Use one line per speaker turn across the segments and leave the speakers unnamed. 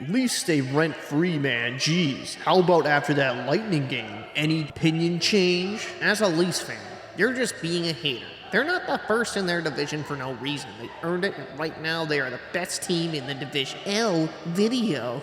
Leafs stay rent-free, man. Jeez. How about after that Lightning game? Any opinion change? As a Leafs fan, you're just being a hater. They're not the first in their division for no reason. They earned it, and right now they are the best team in the division. L video.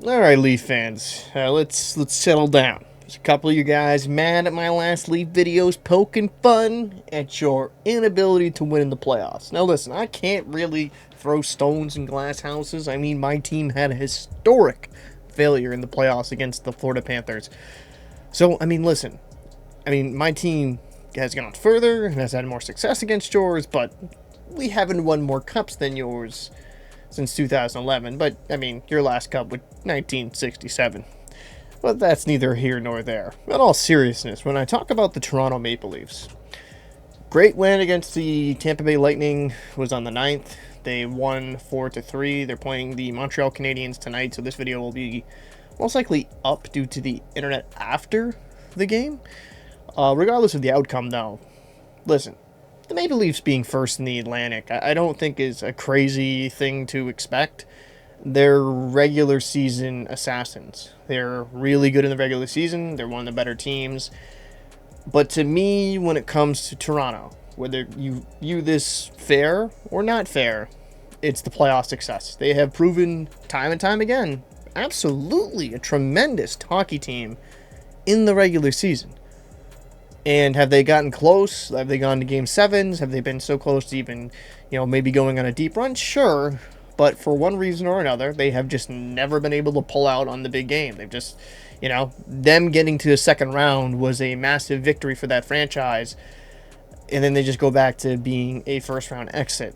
All right, Leaf fans, let's settle down. There's a couple of you guys mad at my last Leaf videos, poking fun at your inability to win in the playoffs. Now listen, I can't really throw stones in glass houses. I mean, my team had a historic failure in the playoffs against the Florida Panthers. So, I mean, listen. I mean, my team has gone further and has had more success against yours, but we haven't won more cups than yours since 2011. But, I mean, your last cup was 1967. But that's neither here nor there. In all seriousness, when I talk about the Toronto Maple Leafs, great win against the Tampa Bay Lightning was on the 9th. They won 4-3. They're playing the Montreal Canadiens tonight, so this video will be most likely up due to the internet after the game. Regardless of the outcome, though, listen, the Maple Leafs being first in the Atlantic, I don't think is a crazy thing to expect. They're regular season assassins. They're really good in the regular season. They're one of the better teams. But to me, when it comes to Toronto, whether you view this fair or not fair, it's the playoff success. They have proven time and time again, absolutely a tremendous hockey team in the regular season. And have they gotten close? Have they gone to game sevens? Have they been so close to even, maybe going on a deep run? Sure. But for one reason or another, they have just never been able to pull out on the big game. They've just, them getting to the second round was a massive victory for that franchise. And then they just go back to being a first round exit.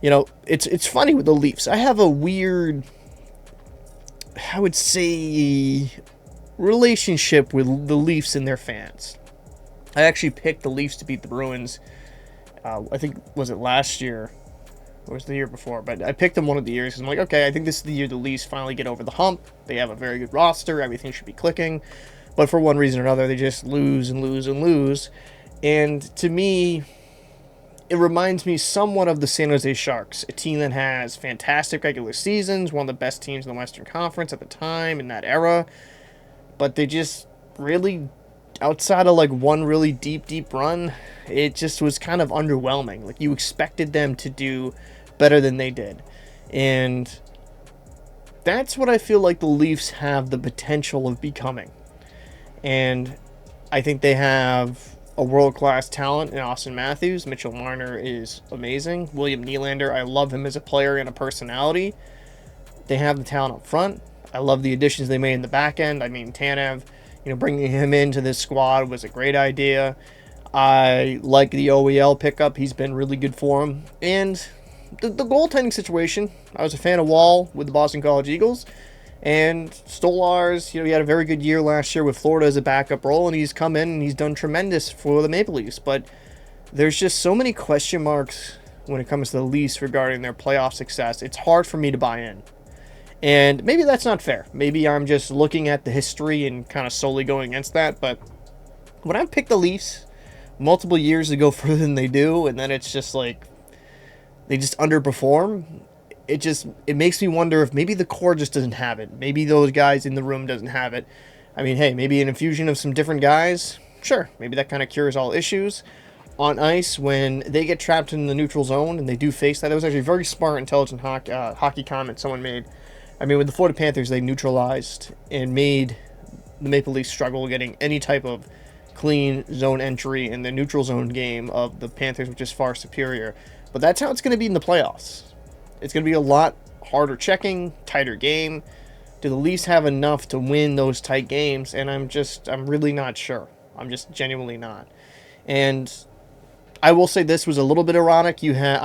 It's funny with the Leafs. I have a weird, I would say, relationship with the Leafs and their fans. I actually picked the Leafs to beat the Bruins. I think, was it last year? Or was it the year before? But I picked them one of the years. I'm like, okay, I think this is the year the Leafs finally get over the hump. They have a very good roster. Everything should be clicking. But for one reason or another, they just lose and lose and lose. And to me, it reminds me somewhat of the San Jose Sharks, a team that has fantastic regular seasons, one of the best teams in the Western Conference at the time in that era. But they just really, outside of like one really deep run, it just was kind of underwhelming. Like, you expected them to do better than they did. And that's what I feel like the Leafs have the potential of becoming. And I think they have a world-class talent in Austin Matthews. Mitchell Marner is amazing. William Nylander, I love him as a player and a personality. They have the talent up front. I love the additions they made in the back end. I mean, Tanev, bringing him into this squad was a great idea. I like the OEL pickup. He's been really good for him. And the goaltending situation, I was a fan of Wall with the Boston College Eagles. And Stolarz, he had a very good year last year with Florida as a backup role, and he's come in and he's done tremendous for the Maple Leafs. But there's just so many question marks when it comes to the Leafs regarding their playoff success. It's hard for me to buy in. And maybe that's not fair. Maybe I'm just looking at the history and kind of solely going against that. But when I picked the Leafs multiple years to go further than they do, and then it's just like they just underperform, it makes me wonder if maybe the core just doesn't have it. Maybe those guys in the room doesn't have it. I mean, hey, maybe an infusion of some different guys, sure, maybe that kind of cures all issues. On ice, when they get trapped in the neutral zone, and they do face that, it was actually a very smart, intelligent hockey comment someone made. I mean, with the Florida Panthers, they neutralized and made the Maple Leafs struggle getting any type of clean zone entry in the neutral zone game of the Panthers, which is far superior. But that's how it's going to be in the playoffs. It's going to be a lot harder checking, tighter game. Do the Leafs have enough to win those tight games? And I'm really not sure. I'm just genuinely not. And I will say this was a little bit ironic. You had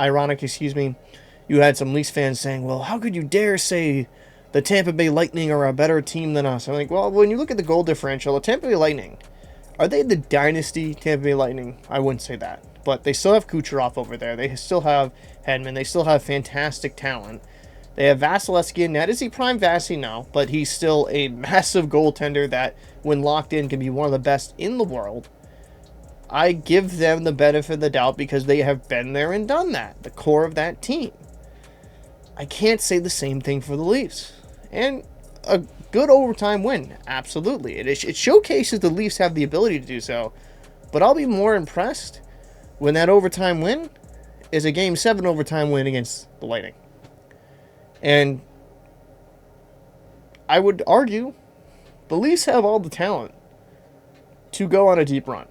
some Leafs fans saying, well, how could you dare say the Tampa Bay Lightning are a better team than us? I'm like, well, when you look at the goal differential, the Tampa Bay Lightning, are they the dynasty Tampa Bay Lightning? I wouldn't say that. But they still have Kucherov over there. They still have Hedman. They still have fantastic talent. They have Vasilevsky in net. Is he prime Vasi? No. But he's still a massive goaltender that, when locked in, can be one of the best in the world. I give them the benefit of the doubt because they have been there and done that. The core of that team. I can't say the same thing for the Leafs. And a good overtime win, absolutely. It showcases the Leafs have the ability to do so. But I'll be more impressed when that overtime win is a Game 7 overtime win against the Lightning. And I would argue the Leafs have all the talent to go on a deep run,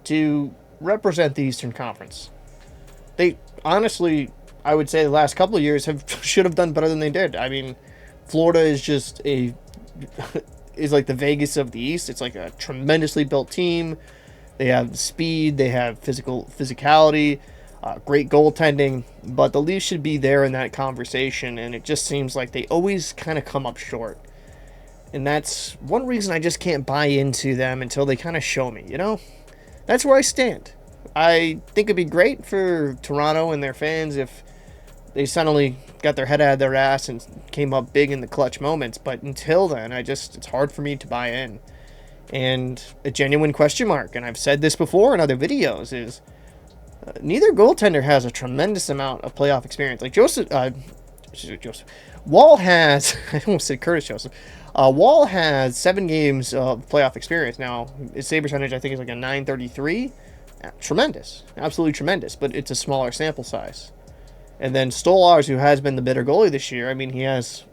to represent the Eastern Conference. They honestly, I would say the last couple of years should have done better than they did. I mean, Florida is just is like the Vegas of the East. It's like a tremendously built team. They have speed, they have physicality, great goaltending, but the Leafs should be there in that conversation, and it just seems like they always kind of come up short. And that's one reason I just can't buy into them until they kind of show me, you know? That's where I stand. I think it'd be great for Toronto and their fans if they suddenly got their head out of their ass and came up big in the clutch moments, but until then, it's hard for me to buy in. And a genuine question mark, and I've said this before in other videos, is neither goaltender has a tremendous amount of playoff experience. Like Joseph Wall has, I almost said Curtis Joseph. Wall has 7 games of playoff experience. Now, his save percentage, I think, is like a .933. Tremendous. Absolutely tremendous, but it's a smaller sample size. And then Stolarz, who has been the better goalie this year, I mean, he has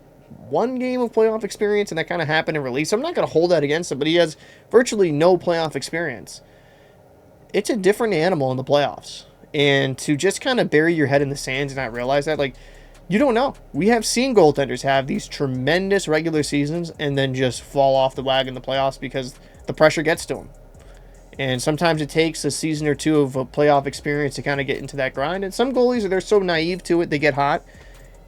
1 game of playoff experience, and that kind of happened in release. I'm not going to hold that against him, but he has virtually no playoff experience. It's a different animal in the playoffs. And to just kind of bury your head in the sands and not realize that, like, you don't know. We have seen goaltenders have these tremendous regular seasons and then just fall off the wagon in the playoffs because the pressure gets to them. And sometimes it takes a season or two of a playoff experience to kind of get into that grind. And some goalies, they're so naive to it, they get hot,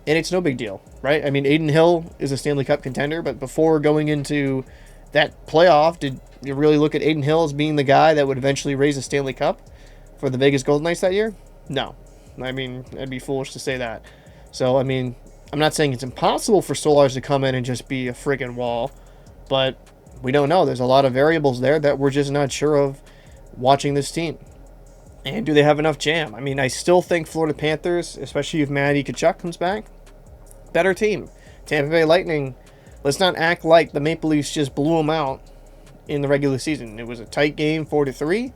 and it's no big deal, right? I mean, Adin Hill is a Stanley Cup contender, but before going into that playoff, did you really look at Adin Hill as being the guy that would eventually raise a Stanley Cup for the Vegas Golden Knights that year? No. I mean, it'd be foolish to say that. So, I mean, I'm not saying it's impossible for Stolarz to come in and just be a friggin' wall, but we don't know. There's a lot of variables there that we're just not sure of watching this team. And do they have enough jam? I mean, I still think Florida Panthers, especially if Matty Tkachuk comes back, better team. Tampa Bay Lightning, let's not act like the Maple Leafs just blew them out in the regular season. It was a tight game, 4-3.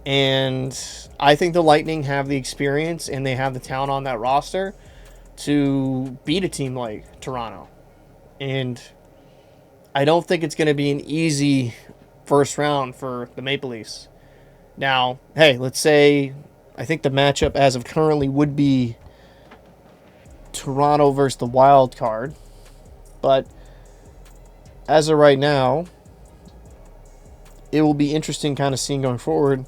And I think the Lightning have the experience and they have the talent on that roster to beat a team like Toronto. And I don't think it's going to be an easy first round for the Maple Leafs. Now, hey, let's say I think the matchup as of currently would be Toronto versus the Wild Card. But as of right now, it will be interesting kind of seeing going forward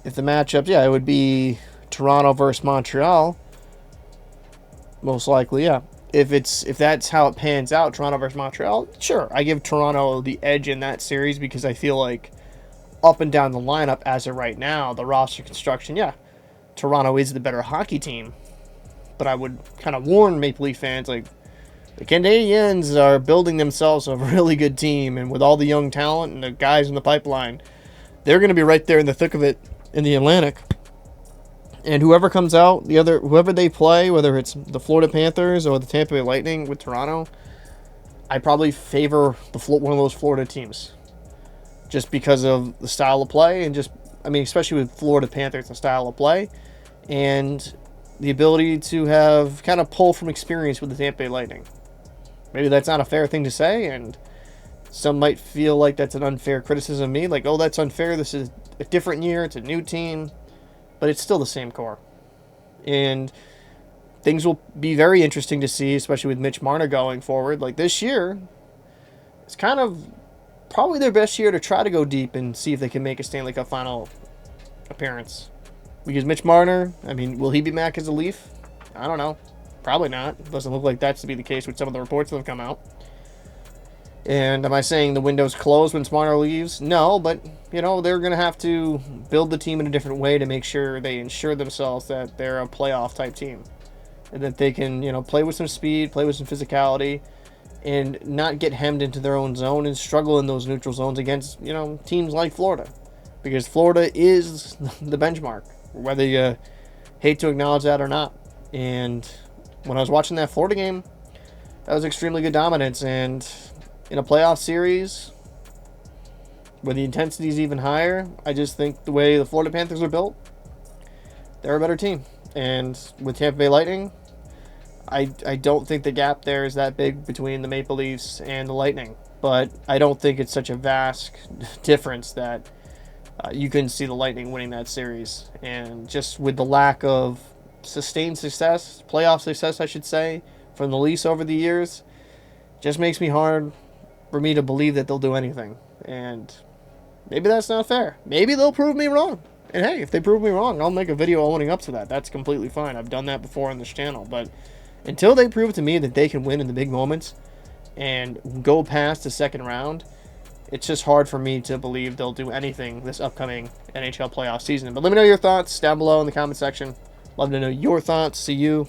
if the matchups, it would be Toronto versus Montreal. Most likely, yeah. If that's how it pans out, Toronto versus Montreal, sure, I give Toronto the edge in that series because I feel like up and down the lineup as of right now, the roster construction, Toronto is the better hockey team. But I would kind of warn Maple Leaf fans, like, the Canadiens are building themselves a really good team, and with all the young talent and the guys in the pipeline, they're going to be right there in the thick of it in the Atlantic. And whoever comes out, whoever they play, whether it's the Florida Panthers or the Tampa Bay Lightning with Toronto, I probably favor one of those Florida teams. Just because of the style of play and especially with Florida Panthers, the style of play and the ability to have kind of pull from experience with the Tampa Bay Lightning. Maybe that's not a fair thing to say, and some might feel like that's an unfair criticism of me, like, oh, that's unfair, this is a different year, it's a new team. But it's still the same core. And things will be very interesting to see, especially with Mitch Marner going forward. Like this year, it's kind of probably their best year to try to go deep and see if they can make a Stanley Cup final appearance. Because Mitch Marner, I mean, will he be back as a Leaf? I don't know. Probably not. It doesn't look like that's to be the case with some of the reports that have come out. And am I saying the window's closed when Marner leaves? No, but, they're going to have to build the team in a different way to make sure they ensure themselves that they're a playoff-type team. And that they can, play with some speed, play with some physicality, and not get hemmed into their own zone and struggle in those neutral zones against, teams like Florida. Because Florida is the benchmark, whether you hate to acknowledge that or not. And when I was watching that Florida game, that was extremely good dominance. And in a playoff series where the intensity is even higher, I just think the way the Florida Panthers are built, they're a better team. And with Tampa Bay Lightning, I don't think the gap there is that big between the Maple Leafs and the Lightning. But I don't think it's such a vast difference that you couldn't see the Lightning winning that series. And just with the lack of sustained success, playoff success, I should say, from the Leafs over the years, just makes me hard for me to believe that they'll do anything. And maybe that's not fair. Maybe they'll prove me wrong. And hey, if they prove me wrong, I'll make a video owning up to that. That's completely fine. I've done that before on this channel. But until they prove to me that they can win in the big moments and go past the second round, it's just hard for me to believe they'll do anything this upcoming NHL playoff season. But let me know your thoughts down below in the comment section. Love to know your thoughts. See you